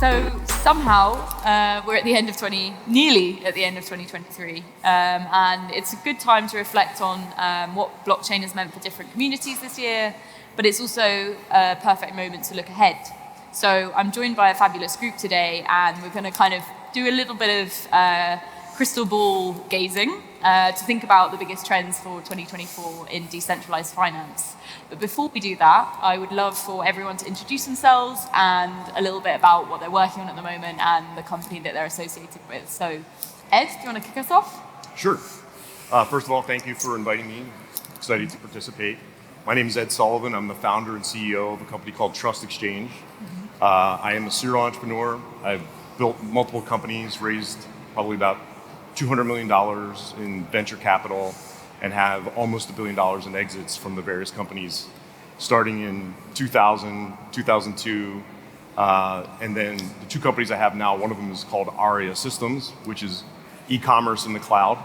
So somehow we're at the end of nearly at the end of 2023, and it's a good time to reflect on what blockchain has meant for different communities this year, but it's also a perfect moment to look ahead. So I'm joined by a fabulous group today, and we're going to kind of do a little bit of crystal ball gazing to think about the biggest trends for 2024 in decentralized finance. But before we do that, I would love for everyone to introduce themselves and a little bit about what they're working on at the moment and the company that they're associated with. So, Ed, do you want to kick us off? Sure. First of all, thank you for inviting me. Excited to participate. My name is Ed Sullivan. I'm the founder and CEO of a company called Trust Exchange. I am a serial entrepreneur. I've built multiple companies, raised probably about $200 million in venture capital, and have almost $1 billion in exits from the various companies, starting in 2000, 2002. And then the two companies I have now, one of them is called Aria Systems, which is e-commerce in the cloud.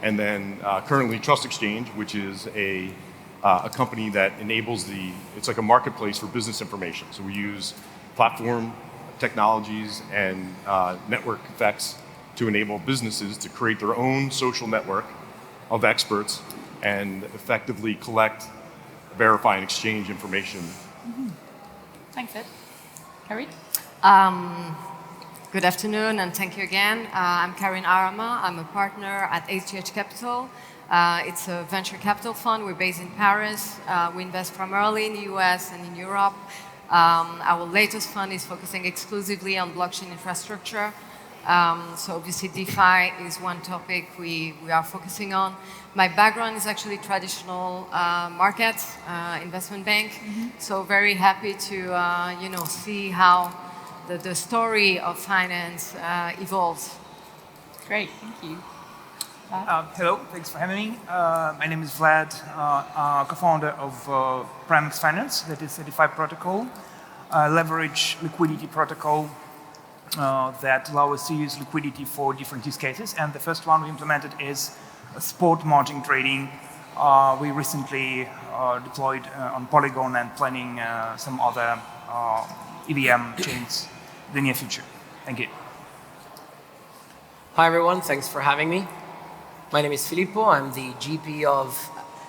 And then currently Trust Exchange, which is a company that enables it's like a marketplace for business information. So we use platform technologies and network effects to enable businesses to create their own social network of experts and effectively collect, verify, and exchange information. Mm-hmm. Thanks, Ed. Karine? Good afternoon, and thank you again. I'm Karine Arama. I'm a partner at SGH Capital. It's a venture capital fund. We're based in Paris. We invest primarily in the US and in Europe. Our latest fund is focusing exclusively on blockchain infrastructure. So obviously DeFi is one topic we are focusing on. My background is actually traditional markets, investment bank. Mm-hmm. So very happy to see how the story of finance evolves. Great, thank you. Hello, thanks for having me. My name is Vlad, co-founder of Primex Finance, that is a DeFi protocol, leverage liquidity protocol that allows us to use liquidity for different use cases. And the first one we implemented is spot margin trading. We recently deployed on Polygon and planning some other EVM chains in the near future. Thank you. Hi everyone, thanks for having me. My name is Filippo. I'm the GP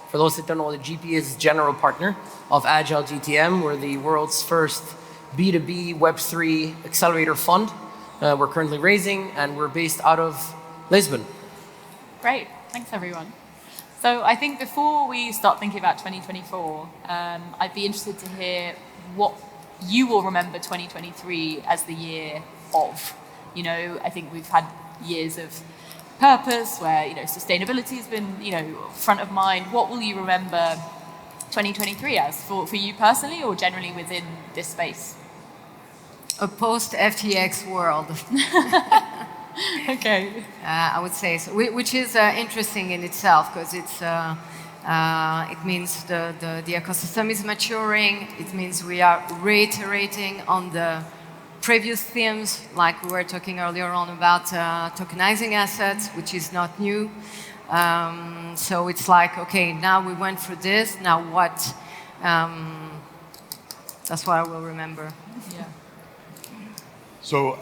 for those that don't know what the GP is, general partner of AgileGTM. We're the world's first B2B Web3 accelerator fund. We're currently raising, and we're based out of Lisbon. Great, thanks everyone. So I think before we start thinking about 2024, I'd be interested to hear what you will remember 2023 as the year of. I think we've had years of purpose where sustainability has been front of mind. What will you remember 2023 as for you personally or generally within this space? A post-FTX world. Okay. I would say so, which is interesting in itself because it means the ecosystem is maturing. It means we are reiterating on the previous themes, like we were talking earlier on about tokenizing assets, which is not new. So it's like, okay, now we went through this, now what? That's what I will remember. Yeah. So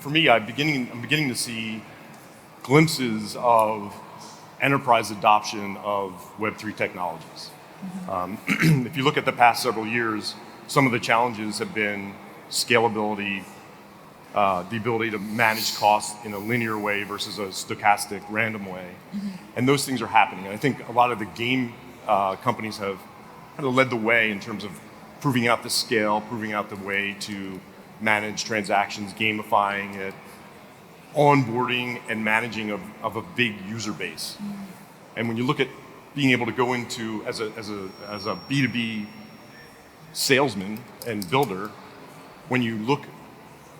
for me, I'm beginning to see glimpses of enterprise adoption of Web3 technologies. Mm-hmm. If you look at the past several years, some of the challenges have been scalability, the ability to manage costs in a linear way versus a stochastic, random way. Mm-hmm. And those things are happening. And I think a lot of the game companies have kind of led the way in terms of proving out the scale, proving out the way to manage transactions, gamifying it, onboarding and managing of a big user base. Mm-hmm. And when you look at being able to go into, as a B2B salesman and builder, when you look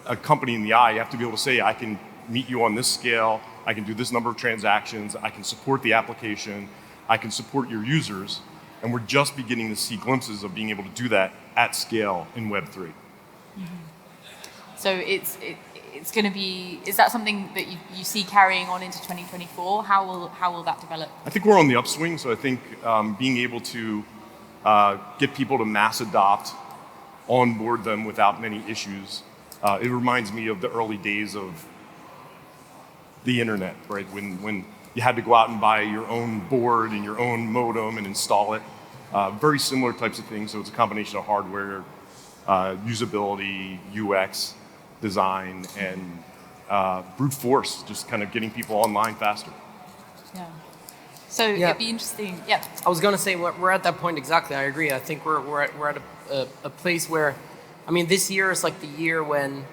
a company in the eye, you have to be able to say, I can meet you on this scale, I can do this number of transactions, I can support the application, I can support your users, and we're just beginning to see glimpses of being able to do that at scale in Web3. Mm-hmm. So it's going to be, is that something that you see carrying on into 2024? How will that develop? I think we're on the upswing, so I think being able to get people to mass adopt, onboard them without many issues, It reminds me of the early days of the internet, right? When you had to go out and buy your own board and your own modem and install it. Very similar types of things. So it's a combination of hardware, usability, UX, design, and brute force, just kind of getting people online faster. Yeah. So it'd be interesting. Yeah. I was going to say we're at that point exactly. I agree. I think we're at a place where, I mean, this year is like the year when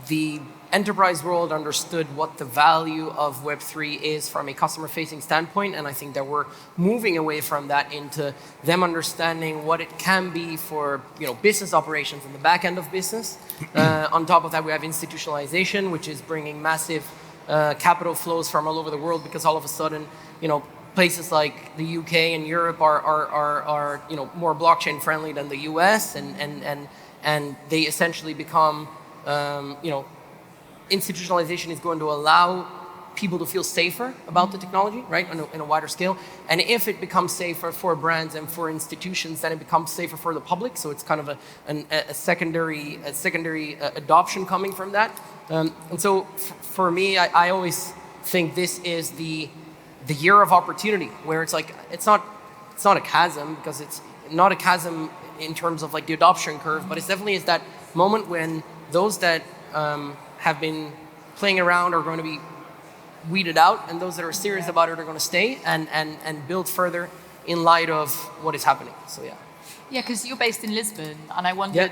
the enterprise world understood what the value of Web3 is from a customer-facing standpoint, and I think that we're moving away from that into them understanding what it can be for business operations in the back end of business. On top of that, we have institutionalization, which is bringing massive capital flows from all over the world, because all of a sudden, places like the UK and Europe are more blockchain friendly than the US, and they essentially become institutionalization is going to allow people to feel safer about the technology, right, in a wider scale. And if it becomes safer for brands and for institutions, then it becomes safer for the public. So it's kind of a secondary adoption coming from that. And so for me, I always think this is the year of opportunity, where it's like it's not a chasm, because it's not a chasm in terms of like the adoption curve, but it definitely is that moment when those that have been playing around are going to be weeded out, and those that are serious about it are going to stay and build further in light of what is happening. So yeah. Yeah, because you're based in Lisbon, and I wondered,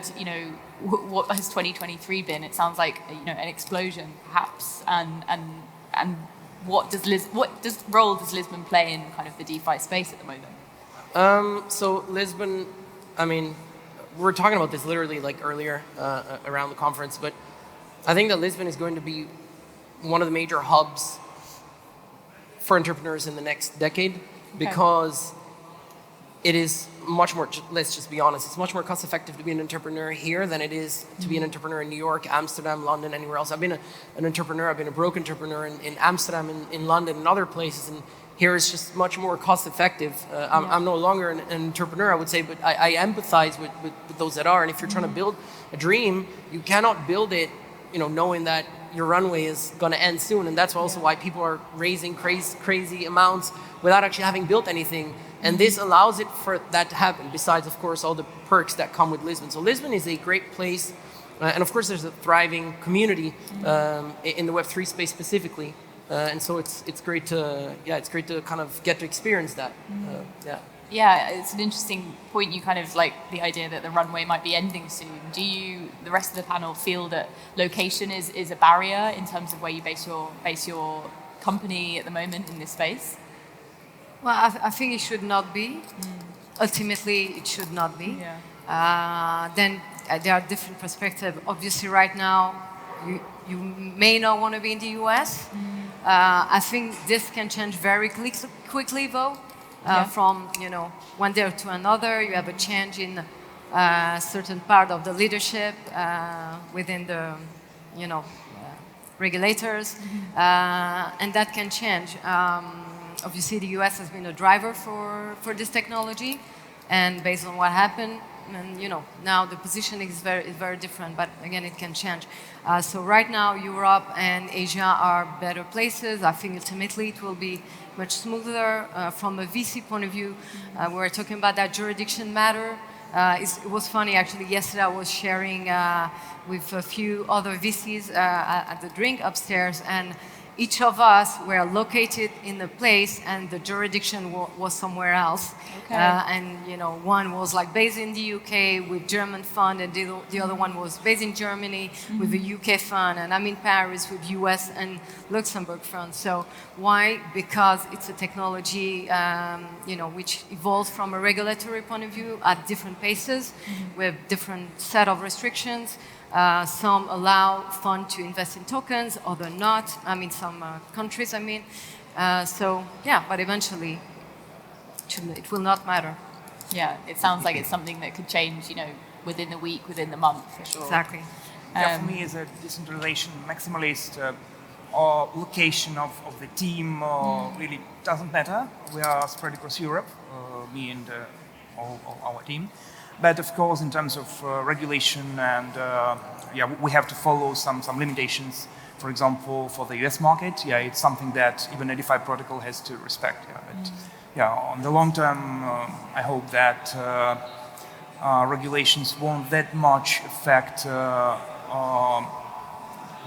what has 2023 been? It sounds like an explosion, perhaps, and what role does Lisbon play in kind of the DeFi space at the moment? So Lisbon, I mean, we were talking about this literally like earlier around the conference, but I think that Lisbon is going to be one of the major hubs for entrepreneurs in the next decade, because it is much more, let's just be honest, it's much more cost effective to be an entrepreneur here than it is to be an entrepreneur in New York, Amsterdam, London, anywhere else. I've been an entrepreneur, I've been a broke entrepreneur in Amsterdam, in London, and other places, and here it's just much more cost effective. I'm no longer an entrepreneur, I would say, but I empathize with those that are. And if you're trying to build a dream, you cannot build it knowing that your runway is going to end soon. And that's also why people are raising crazy amounts without actually having built anything. And this allows it for that to happen, besides, of course, all the perks that come with Lisbon. So Lisbon is a great place. And of course, there's a thriving community in the Web3 space specifically. And so it's great to kind of get to experience that. Yeah, it's an interesting point. You kind of like the idea that the runway might be ending soon. Do you, the rest of the panel, feel that location is a barrier in terms of where you base your company at the moment in this space? Well, I think it should not be. Ultimately, it should not be. Yeah. Then there are different perspectives. Obviously, right now, you may not want to be in the US. I think this can change very quickly, though. From one day to another, you have a change in certain part of the leadership within the regulators, and that can change. Obviously, the US has been a driver for this technology, and based on what happened, and now the position is very different. But again, it can change. So right now, Europe and Asia are better places. I think ultimately it will be much smoother from a VC point of view. We're talking about that jurisdiction matter. It was funny, actually. Yesterday, I was sharing with a few other VCs at the drink upstairs, and each of us were located in a place, and the jurisdiction was somewhere else. Okay. And one was like based in the UK with German fund, and the other one was based in Germany with a UK fund, and I'm in Paris with US and Luxembourg fund. So why? Because it's a technology, which evolves from a regulatory point of view at different paces, with different set of restrictions. Some allow fund to invest in tokens, other not. I mean, some countries, I mean. So, yeah, but eventually it will not matter. Yeah, it sounds like it's something that could change, within the week, within the month, for sure. Exactly. For me, as a decentralization maximalist, or location of the team really doesn't matter. We are spread across Europe, me and all our team. But of course, in terms of regulation and we have to follow some limitations. For example, for the US market, it's something that even a DeFi protocol has to respect. But on the long term, I hope that regulations won't that much affect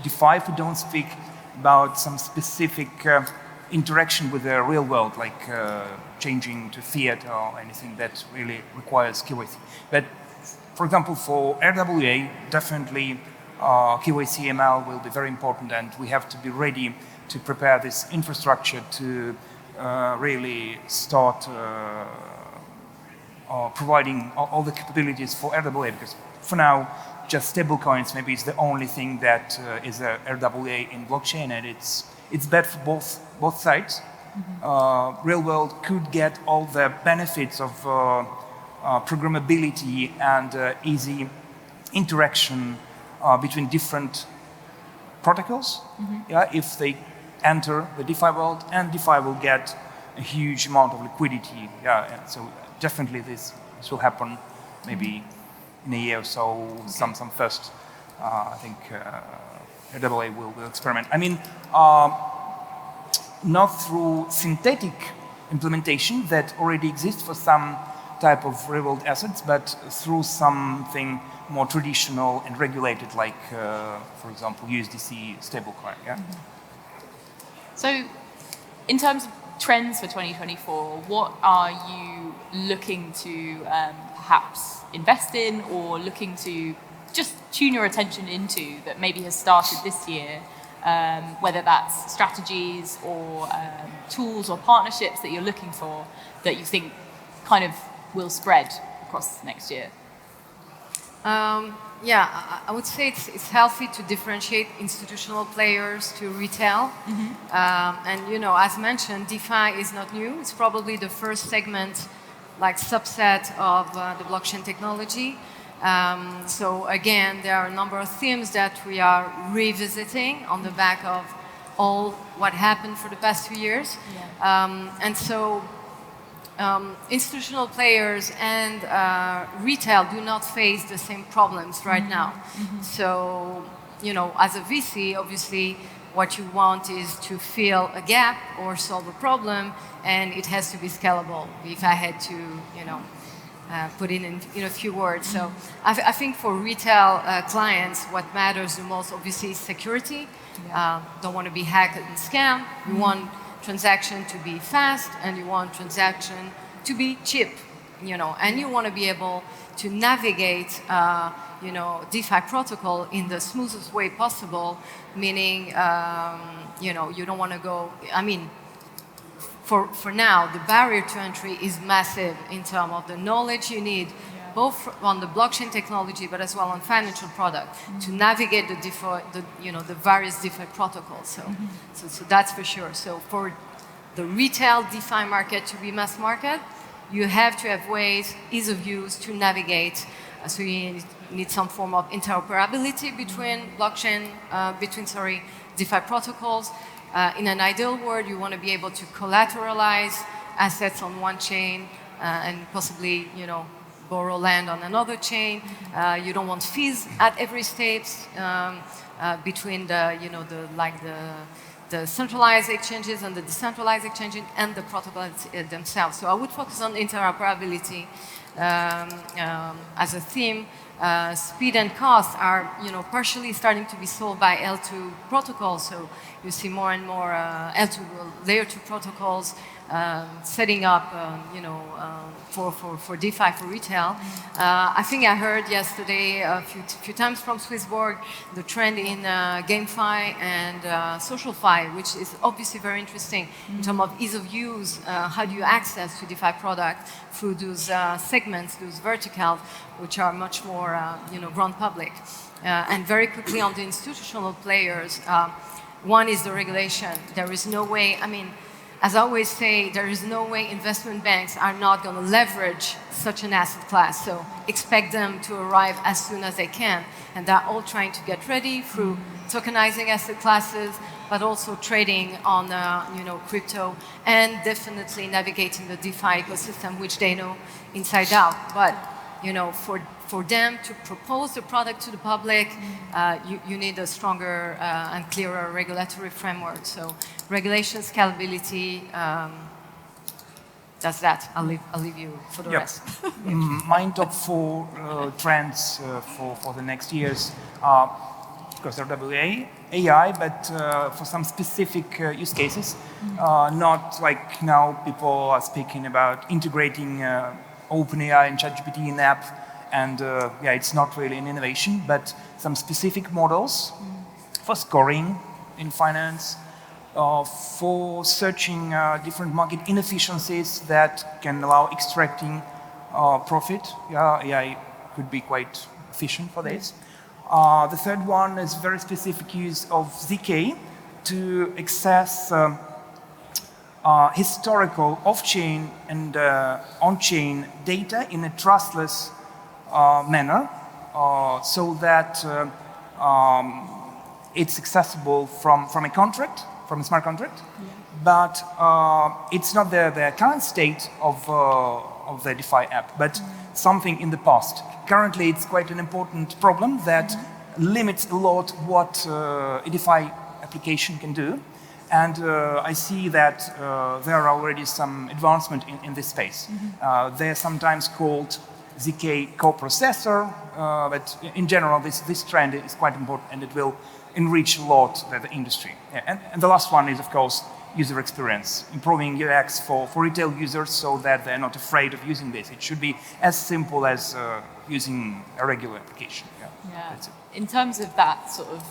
DeFi if we don't speak about some specific interaction with the real world, like changing to fiat or anything that really requires KYC. But for example, for RWA, definitely KYC ML will be very important, and we have to be ready to prepare this infrastructure to really start providing all the capabilities for RWA, because for now, just stablecoins maybe is the only thing that is a RWA in blockchain, and it's bad for both sides. Real world could get all the benefits of programmability and easy interaction between different protocols. If they enter the DeFi world, and DeFi will get a huge amount of liquidity. And so definitely this will happen maybe in a year or so. Some first, I think RWA will experiment. I mean, not through synthetic implementation that already exists for some type of real-world assets, but through something more traditional and regulated, like, for example, USDC stablecoin. So, in terms of trends for 2024, what are you looking to perhaps invest in, or looking to just tune your attention into that maybe has started this year, whether that's strategies or tools or partnerships that you're looking for that you think kind of will spread across next year? I would say it's healthy to differentiate institutional players to retail. And as mentioned, DeFi is not new. It's probably the first segment, like subset of the blockchain technology. So again, there are a number of themes that we are revisiting on the back of all what happened for the past 2 years. And so institutional players and retail do not face the same problems right now. So, as a VC, obviously, what you want is to fill a gap or solve a problem, and it has to be scalable. If I had to, put in a few words. So I think for retail clients, what matters the most, obviously, is security. Don't want to be hacked and scammed. You want transaction to be fast, and you want transaction to be cheap, and you want to be able to navigate, DeFi protocol in the smoothest way possible, meaning, you don't want to go, for now, the barrier to entry is massive in terms of the knowledge you need, both on the blockchain technology, but as well on financial product, to navigate the DeFi, the various DeFi protocols. So that's for sure. So for the retail DeFi market to be mass market, you have to have ways, ease of use to navigate. So you need some form of interoperability between DeFi protocols. In an ideal world, you want to be able to collateralize assets on one chain and possibly, borrow land on another chain. You don't want fees at every stage between the centralized exchanges and the decentralized exchanges and the protocols themselves. So I would focus on interoperability as a theme. Speed and cost are, partially starting to be solved by L2 protocols. So you see more and more L2 layer 2 protocols setting up, for DeFi for retail. I think I heard yesterday a few times from Swissborg the trend in GameFi and SocialFi, which is obviously very interesting in terms of ease of use. How do you access to DeFi product through those segments, those verticals, which are much more, grown public. And very quickly on the institutional players, one is the regulation. There is no way, as I always say, there is no way investment banks are not going to leverage such an asset class. So expect them to arrive as soon as they can. And they're all trying to get ready through tokenizing asset classes, but also trading on crypto, and definitely navigating the DeFi ecosystem, which they know inside out. But for them to propose the product to the public, you need a stronger and clearer regulatory framework. So regulation, scalability, that's that. I'll leave you for the rest. My top 4 trends for the next years are, of course, RWA, AI, but for some specific use cases. Not like now people are speaking about integrating OpenAI and ChatGPT in app, and it's not really an innovation, but some specific models for scoring in finance, for searching different market inefficiencies that can allow extracting profit. AI could be quite efficient for this. The third one is very specific use of ZK to access historical off-chain and on-chain data in a trustless manner, so that it's accessible from a contract, from a smart contract, but it's not the current state of the DeFi app, but something in the past. Currently, it's quite an important problem that limits a lot what a DeFi application can do. And I see that there are already some advancement in this space. They're sometimes called ZK coprocessor, but in general, this trend is quite important, and it will enrich a lot the industry. And the last one is, of course, user experience, improving UX for retail users so that they're not afraid of using this. It should be as simple as using a regular application. That's it. In terms of that sort of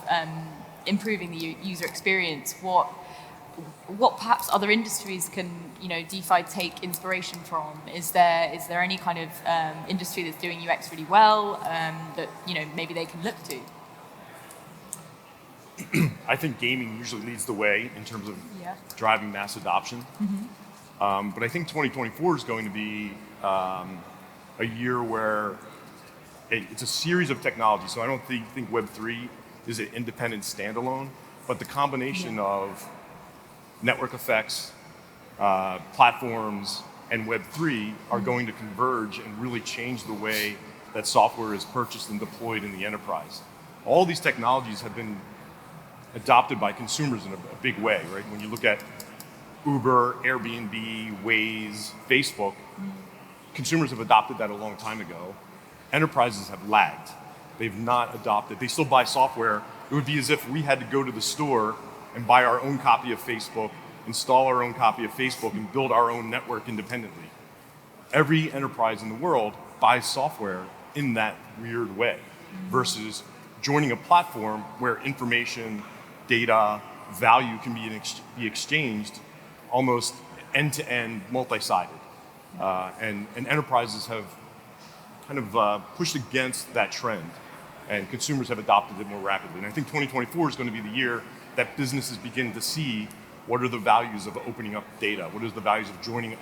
improving the user experience, what perhaps other industries can DeFi take inspiration from? Is there any kind of industry that's doing UX really well that maybe they can look to? I think gaming usually leads the way in terms of driving mass adoption. But I think 2024 is going to be a year where it's a series of technologies. So I don't think Web3 is an independent standalone, but the combination of network effects, platforms, and Web3 are going to converge and really change the way that software is purchased and deployed in the enterprise. All these technologies have been adopted by consumers in a big way, right? When you look at Uber, Airbnb, Waze, Facebook, consumers have adopted that a long time ago. Enterprises have lagged. They've not adopted. They still buy software. It would be as if we had to go to the store and buy our own copy of Facebook, install our own copy of Facebook, and build our own network independently. Every enterprise in the world buys software in that weird way, versus joining a platform where information, data, value can be exchanged almost end-to-end, multi-sided. And enterprises have kind of pushed against that trend, and consumers have adopted it more rapidly. And I think 2024 is going to be the year that businesses begin to see what are the values of opening up data, what is the values of joining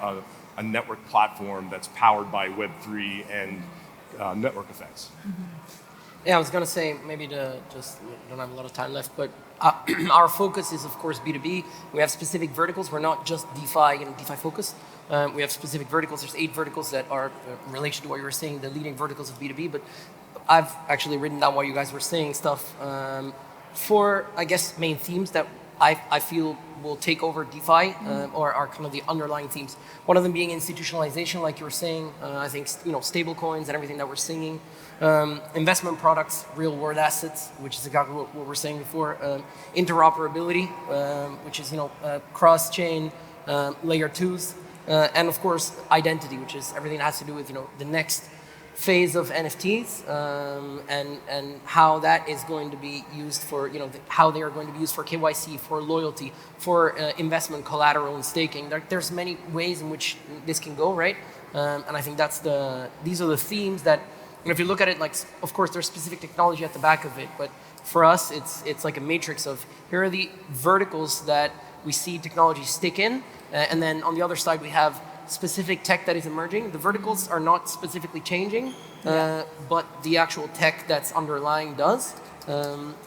a network platform that's powered by Web3 and network effects. Yeah, I was going to say, maybe we don't have a lot of time left, but our focus is, of course, B2B. We have specific verticals. We're not just DeFi, DeFi focused. We have specific verticals. There's 8 verticals that are in relation to what you were saying, the leading verticals of B2B. But I've actually written down while you guys were saying stuff for, I guess, main themes that I feel will take over DeFi or are kind of the underlying themes. One of them being institutionalization, like you were saying. I think stable coins and everything that we're singing. Investment products, real world assets, which is exactly what we were saying before. Interoperability, which is cross chain layer 2s, and of course identity, which is everything that has to do with the next phase of NFTs and how that is going to be used for how they are going to be used for KYC, for loyalty, for investment collateral and staking. There's many ways in which this can go, right? And I think these are the themes that. And if you look at it, like, of course, there's specific technology at the back of it, but for us, it's like a matrix of here are the verticals that we see technology stick in, and then on the other side we have specific tech that is emerging. The verticals are not specifically changing, but the actual tech that's underlying does.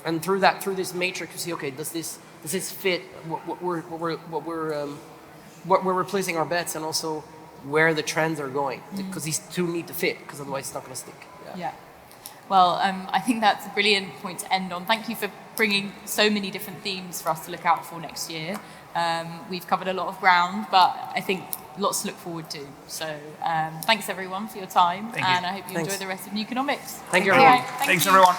And through this matrix, you see, okay, does this does this fit what we're placing our bets, and also where the trends are going, because these two need to fit, because otherwise it's not going to stick. Yeah. Well, I think that's a brilliant point to end on. Thank you for bringing so many different themes for us to look out for next year. We've covered a lot of ground, but I think lots to look forward to. So thanks everyone for your time, Thank you. and I hope you enjoy the rest of Newconomics. Thank you, everyone. Thank Thanks, you. everyone.